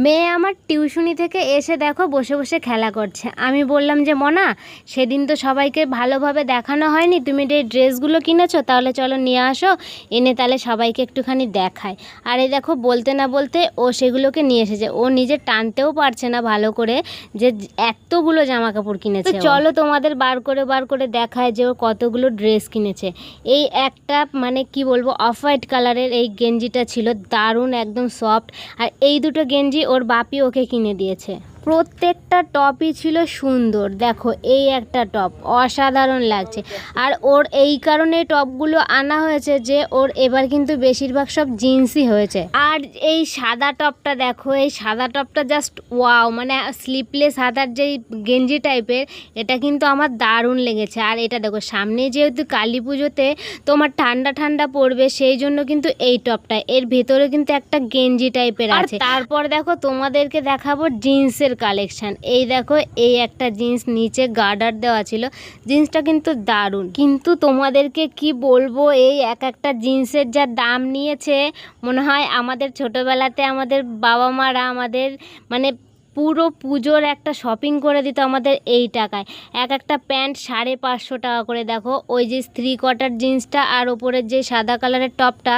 মেয়ে আমার টিউশনি থেকে এসে দেখো বসে বসে খেলা করছে। আমি বললাম যে মনা, সেদিন তো সবাইকে ভালোভাবে দেখানো হয়নি, তুমি যে ড্রেসগুলো কিনেছো তাহলে চলো নিয়ে আসো, এনে তাহলে সবাইকে একটুখানি দেখায়। আর এই দেখো বলতে না বলতে ও সেগুলোকে নিয়ে এসেছে। ও নিজে টানতেও পারছে না ভালো করে যে এতগুলো জামা কাপড় কিনেছে। চলো তোমাদের বার করে দেখায় যে ও কতগুলো ড্রেস কিনেছে। এই একটা মানে কি বলবো, অফ হোয়াইট কালারের এই গেঞ্জিটা ছিল দারুণ, একদম সফট। আর এই দুটো গেঞ্জি ওর বাপি ওকে কিনে দিয়েছে। প্রত্যেকটা টপই ছিল সুন্দর। দেখো এই একটা টপ অসাধারণ লাগছে। আর ওর এই কারণে টপগুলো আনা হয়েছে যে ওর এবার কিন্তু বেশিরভাগ সব জিন্সই হয়েছে। আর এই সাদা টপটা দেখো, এই সাদা টপটা জাস্ট ওয়াও, মানে স্লিপলেস হাতার যেই গেঞ্জি টাইপের, এটা কিন্তু আমার দারুণ লেগেছে। আর এটা দেখো সামনে যেহেতু কালী পুজোতে তোমার ঠান্ডা ঠান্ডা পড়বে, সেই জন্য কিন্তু এই টপটা, এর ভেতরে কিন্তু একটা গেঞ্জি টাইপের আছে। তারপর দেখো তোমাদেরকে দেখাবো জিন্সের কালেকশন। এই দেখো এই একটা জিন্স নিচে গার্ডার দেওয়া ছিল, জিন্সটা কিন্তু দারুণ। কিন্তু তোমাদেরকে কি বলবো, এই এক একটা জিন্সের যা দাম নিয়েছে, মনে হয় আমাদের ছোটবেলাতে আমাদের বাবা মারা আমাদের মানে পুরো পুজোর একটা শপিং করে দিত আমাদের এই টাকায়। এক একটা প্যান্ট 550 টাকা করে। দেখো ওই যে 3/4 জিন্সটা আর ওপরের যে সাদা কালারের টপটা,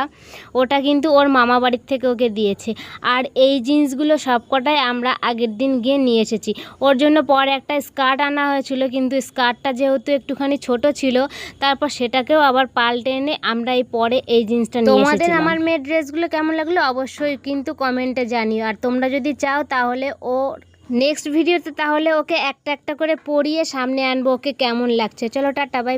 ওটা কিন্তু ওর মামা বাড়ির থেকে ওকে দিয়েছে। আর এই জিন্সগুলো সবকটাই আমরা আগের দিন গিয়ে নিয়ে এসেছি। ওর জন্য পরে একটা স্কার্ট আনা হয়েছিল, কিন্তু স্কার্টটা যেহেতু একটুখানি ছোট ছিল, তারপর সেটাকেও আবার পাল্টে এনে আমরা এই পরে এই জিন্সটা নিয়ে এসেছি। তোমাদের আমার মেয়ের ড্রেসগুলো কেমন লাগলো অবশ্যই কিন্তু কমেন্টে জানিও। আর তোমরা যদি চাও তাহলে ও নেক্সট ভিডিওতে তাহলে ওকে একটা একটা করে পরিয়ে সামনে আনবো, ওকে কেমন লাগছে। চলো টাটা, বাই।